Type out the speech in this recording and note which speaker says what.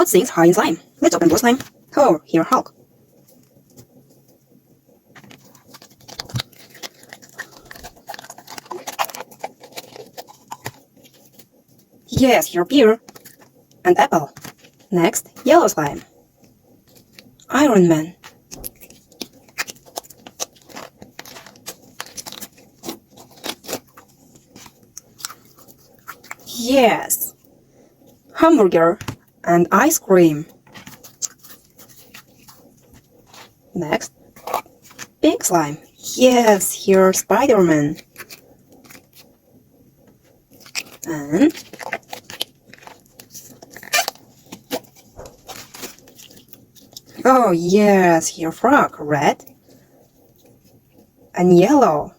Speaker 1: What's things high in slime? Let's open blue slime. Oh, here Hulk. Yes, here Pear. And Apple. Next, yellow slime. Iron Man. Yes. Hamburger and ice cream. Next, pink slime. Yes, here Spider-Man. And oh yes, here frog, red and yellow.